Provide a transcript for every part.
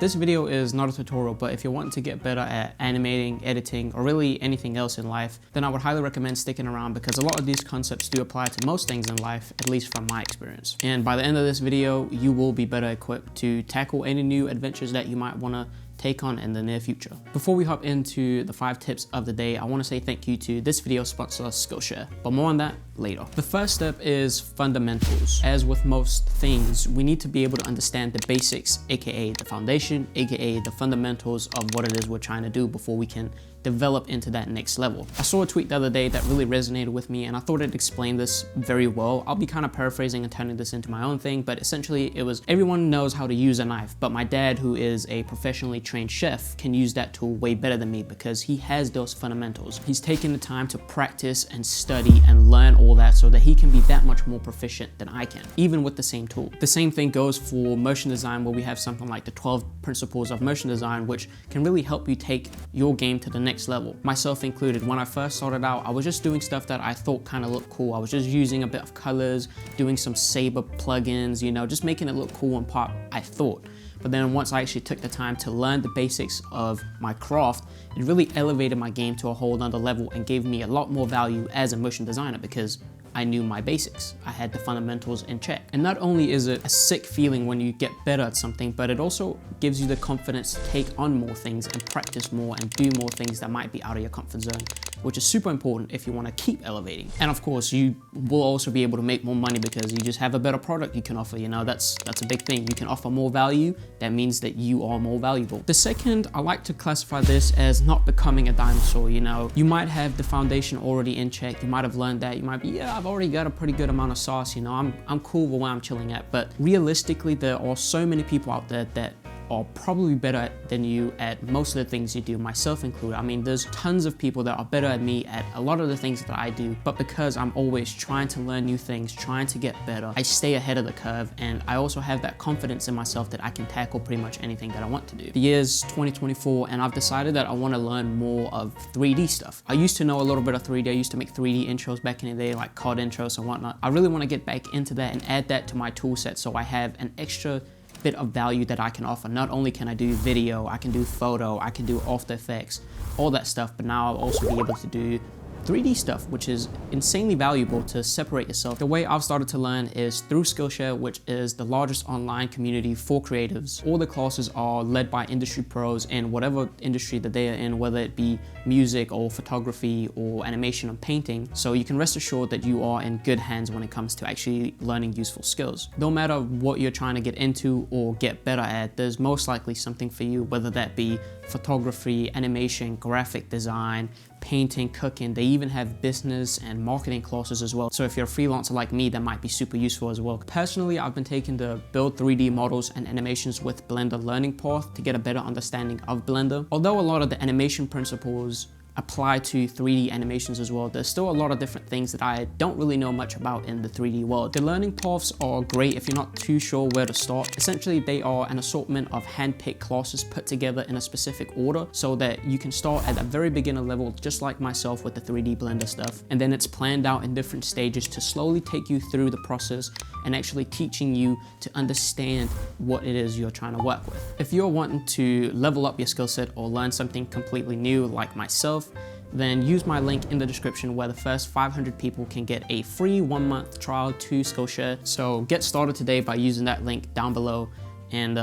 This video is not a tutorial, but if you're wanting to get better at animating, editing, or really anything else in life, then I would highly recommend sticking around because a lot of these concepts do apply to most things in life, at least from my experience. And by the end of this video, you will be better equipped to tackle any new adventures that you might want to take on in the near future. Before we hop into the 5 tips of the day, I want to say thank you to this video sponsor, Skillshare, but more on that later. The first step is fundamentals. As with most things, we need to be able to understand the basics, aka the foundation, aka the fundamentals of what it is we're trying to do before we can develop into that next level. I saw a tweet the other day that really resonated with me and I thought it explained this very well. I'll be kind of paraphrasing and turning this into my own thing, but essentially it was, everyone knows how to use a knife, but my dad, who is a professionally trained chef, can use that tool way better than me because he has those fundamentals. He's taken the time to practice and study and learn all that so that he can be that much more proficient than I can, even with the same tool. The same thing goes for motion design, where we have something like the 12 principles of motion design, which can really help you take your game to the next level, myself included. When I first started out, I was just doing stuff that I thought kind of looked cool. I was just using a bit of colors, doing some Saber plugins, you know, just making it look cool and pop, I thought. But then once I actually took the time to learn the basics of my craft, it really elevated my game to a whole nother level and gave me a lot more value as a motion designer because I knew my basics. I had the fundamentals in check. And not only is it a sick feeling when you get better at something, but it also gives you the confidence to take on more things and practice more and do more things that might be out of your comfort zone, which is super important if you want to keep elevating. And of course, you will also be able to make more money because you just have a better product you can offer. You know, that's a big thing. You can offer more value. That means that you are more valuable. The second, I like to classify this as not becoming a dinosaur. You know, you might have the foundation already in check. You might have learned that. You might be, yeah, I've already got a pretty good amount of sauce. You know, I'm cool with where I'm chilling at. But realistically, there are so many people out there that are probably better than you at most of the things you do, myself included. I mean, there's tons of people that are better at me at a lot of the things that I do, but because I'm always trying to learn new things, trying to get better, I stay ahead of the curve, and I also have that confidence in myself that I can tackle pretty much anything that I want to do. The year's 2024, and I've decided that I want to learn more of 3D stuff. I used to know a little bit of 3D. I used to make 3D intros back in the day, like COD intros and whatnot. I really want to get back into that and add that to my tool set so I have an extra bit of value that I can offer. Not only can I do video, I can do photo, I can do After Effects, all that stuff, but now I'll also be able to do 3D stuff, which is insanely valuable to separate yourself. The way I've started to learn is through Skillshare, which is the largest online community for creatives. All the classes are led by industry pros in whatever industry that they are in, whether it be music or photography or animation or painting. So you can rest assured that you are in good hands when it comes to actually learning useful skills. No matter what you're trying to get into or get better at, there's most likely something for you, whether that be photography, animation, graphic design, painting, cooking. They even have business and marketing classes as well. So if you're a freelancer like me, that might be super useful as well. Personally, I've been taking the build 3D models and animations with Blender learning path to get a better understanding of Blender. Although a lot of the animation principles apply to 3D animations as well, there's still a lot of different things that I don't really know much about in the 3D world. The learning paths are great if you're not too sure where to start. Essentially, they are an assortment of hand-picked classes put together in a specific order so that you can start at a very beginner level, just like myself with the 3D Blender stuff. And then it's planned out in different stages to slowly take you through the process and actually teaching you to understand what it is you're trying to work with. If you're wanting to level up your skill set or learn something completely new like myself, then use my link in the description where the first 500 people can get a free 1-month trial to Skillshare. So get started today by using that link down below and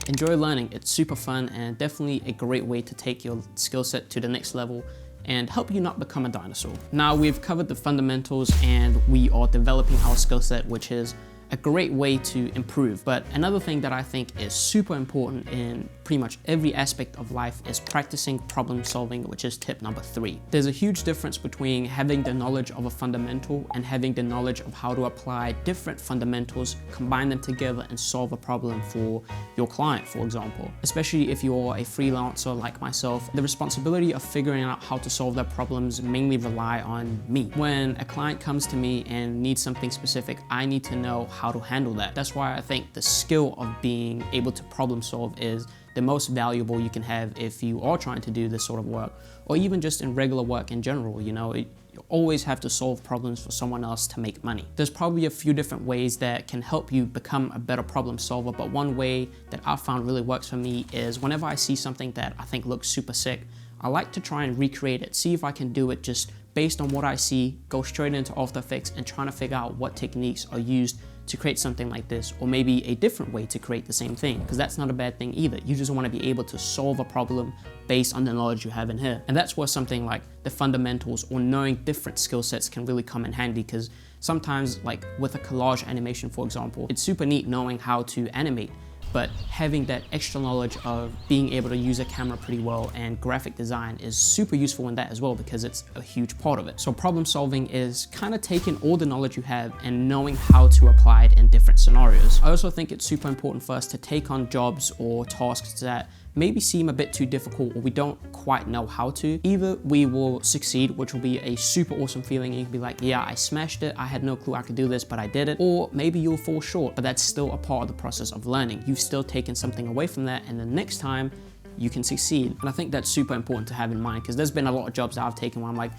enjoy learning. It's super fun and definitely a great way to take your skill set to the next level and help you not become a dinosaur. Now we've covered the fundamentals and we are developing our skill set, which is a great way to improve. But another thing that I think is super important in pretty much every aspect of life is practicing problem solving, which is tip number 3. There's a huge difference between having the knowledge of a fundamental and having the knowledge of how to apply different fundamentals, combine them together and solve a problem for your client, for example. Especially if you're a freelancer like myself, the responsibility of figuring out how to solve their problems mainly rely on me. When a client comes to me and needs something specific, I need to know how to handle that. That's why I think the skill of being able to problem solve is the most valuable you can have if you are trying to do this sort of work, or even just in regular work in general. You know, You always have to solve problems for someone else to make money. There's probably a few different ways that can help you become a better problem solver, but one way that I found really works for me is whenever I see something that I think looks super sick, I like to try and recreate it, see if I can do it just based on what I see, go straight into After Effects and trying to figure out what techniques are used to create something like this, or maybe a different way to create the same thing, because that's not a bad thing either. You just want to be able to solve a problem based on the knowledge you have in here. And that's where something like the fundamentals or knowing different skill sets can really come in handy, because sometimes, like with a collage animation, for example, it's super neat knowing how to animate, but having that extra knowledge of being able to use a camera pretty well and graphic design is super useful in that as well, because it's a huge part of it. So problem solving is kind of taking all the knowledge you have and knowing how to apply it in different scenarios. I also think it's super important for us to take on jobs or tasks that maybe seem a bit too difficult or we don't quite know how to. Either we will succeed, which will be a super awesome feeling, and you can be like, yeah, I smashed it, I had no clue I could do this, but I did it. Or maybe you'll fall short, but that's still a part of the process of learning. You've still taken something away from that, and the next time you can succeed. And I think that's super important to have in mind, because there's been a lot of jobs that I've taken where I'm like,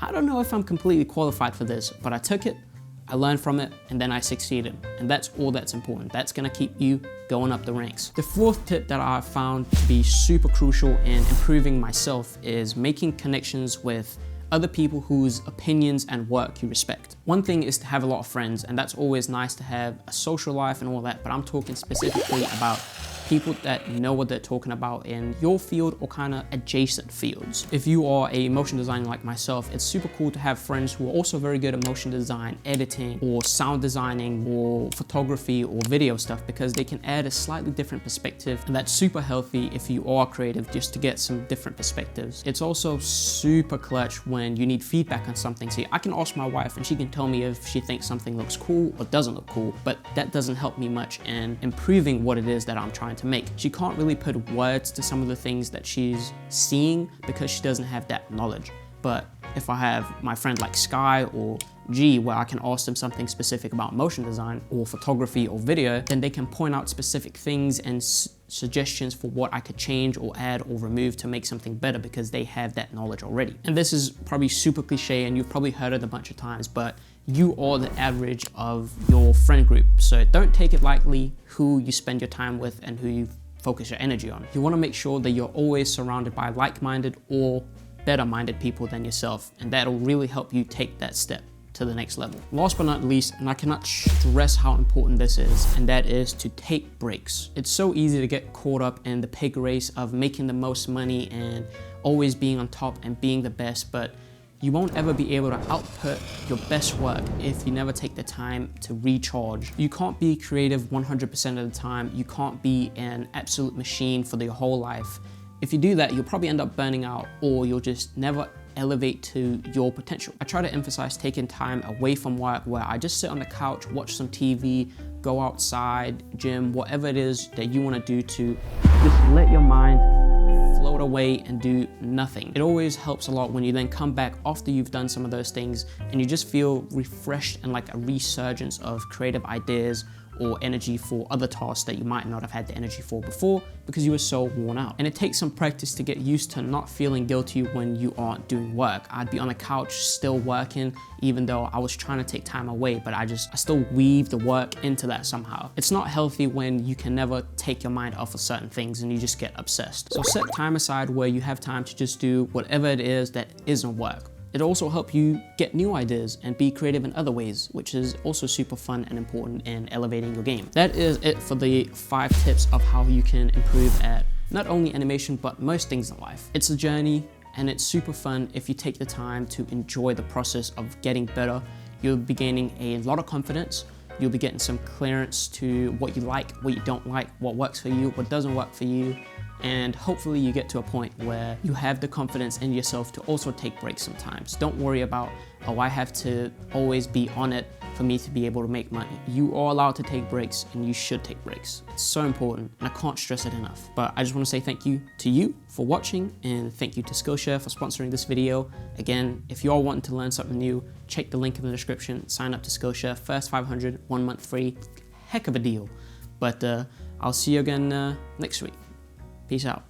I don't know if I'm completely qualified for this, but I took it, I learned from it, and then I succeeded. And that's all that's important. That's gonna keep you going up the ranks. The fourth tip that I found to be super crucial in improving myself is making connections with other people whose opinions and work you respect. One thing is to have a lot of friends, and that's always nice to have a social life and all that, but I'm talking specifically about people that know what they're talking about in your field or kind of adjacent fields. If you are a motion designer like myself, it's super cool to have friends who are also very good at motion design, editing, or sound designing, or photography, or video stuff, because they can add a slightly different perspective, and that's super healthy if you are creative, just to get some different perspectives. It's also super clutch when you need feedback on something. See, I can ask my wife and she can tell me if she thinks something looks cool or doesn't look cool, but that doesn't help me much in improving what it is that I'm trying to make. She can't really put words to some of the things that she's seeing because she doesn't have that knowledge. But if I have my friend like Sky or G, where I can ask them something specific about motion design or photography or video, then they can point out specific things and suggestions for what I could change or add or remove to make something better, because they have that knowledge already. And this is probably super cliche and you've probably heard it a bunch of times, but you are the average of your friend group. So don't take it lightly who you spend your time with and who you focus your energy on. You want to make sure that you're always surrounded by like-minded or better-minded people than yourself, and that'll really help you take that step to the next level. Last but not least, and I cannot stress how important this is, and that is to take breaks. It's so easy to get caught up in the pig race of making the most money and always being on top and being the best, but you won't ever be able to output your best work if you never take the time to recharge. You can't be creative 100% of the time. You can't be an absolute machine for your whole life. If you do that, you'll probably end up burning out, or you'll just never elevate to your potential. I try to emphasize taking time away from work, where I just sit on the couch, watch some TV, go outside, gym, whatever it is that you want to do to just let your mind float away and do nothing. It always helps a lot when you then come back after you've done some of those things and you just feel refreshed and like a resurgence of creative ideas or energy for other tasks that you might not have had the energy for before because you were so worn out. And it takes some practice to get used to not feeling guilty when you aren't doing work. I'd be on the couch still working, even though I was trying to take time away, but I still weave the work into that somehow. It's not healthy when you can never take your mind off of certain things and you just get obsessed. So set time aside where you have time to just do whatever it is that isn't work. It'll also help you get new ideas and be creative in other ways, which is also super fun and important in elevating your game. That is it for the 5 tips of how you can improve at not only animation, but most things in life. It's a journey and it's super fun if you take the time to enjoy the process of getting better. You'll be gaining a lot of confidence. You'll be getting some clearance to what you like, what you don't like, what works for you, what doesn't work for you. And hopefully you get to a point where you have the confidence in yourself to also take breaks sometimes. Don't worry about, oh, I have to always be on it for me to be able to make money. You are allowed to take breaks and you should take breaks. It's so important and I can't stress it enough. But I just want to say thank you to you for watching and thank you to Skillshare for sponsoring this video. Again, if you are wanting to learn something new, check the link in the description, sign up to Skillshare, first 500, 1 month free, heck of a deal. But I'll see you again next week. Peace out.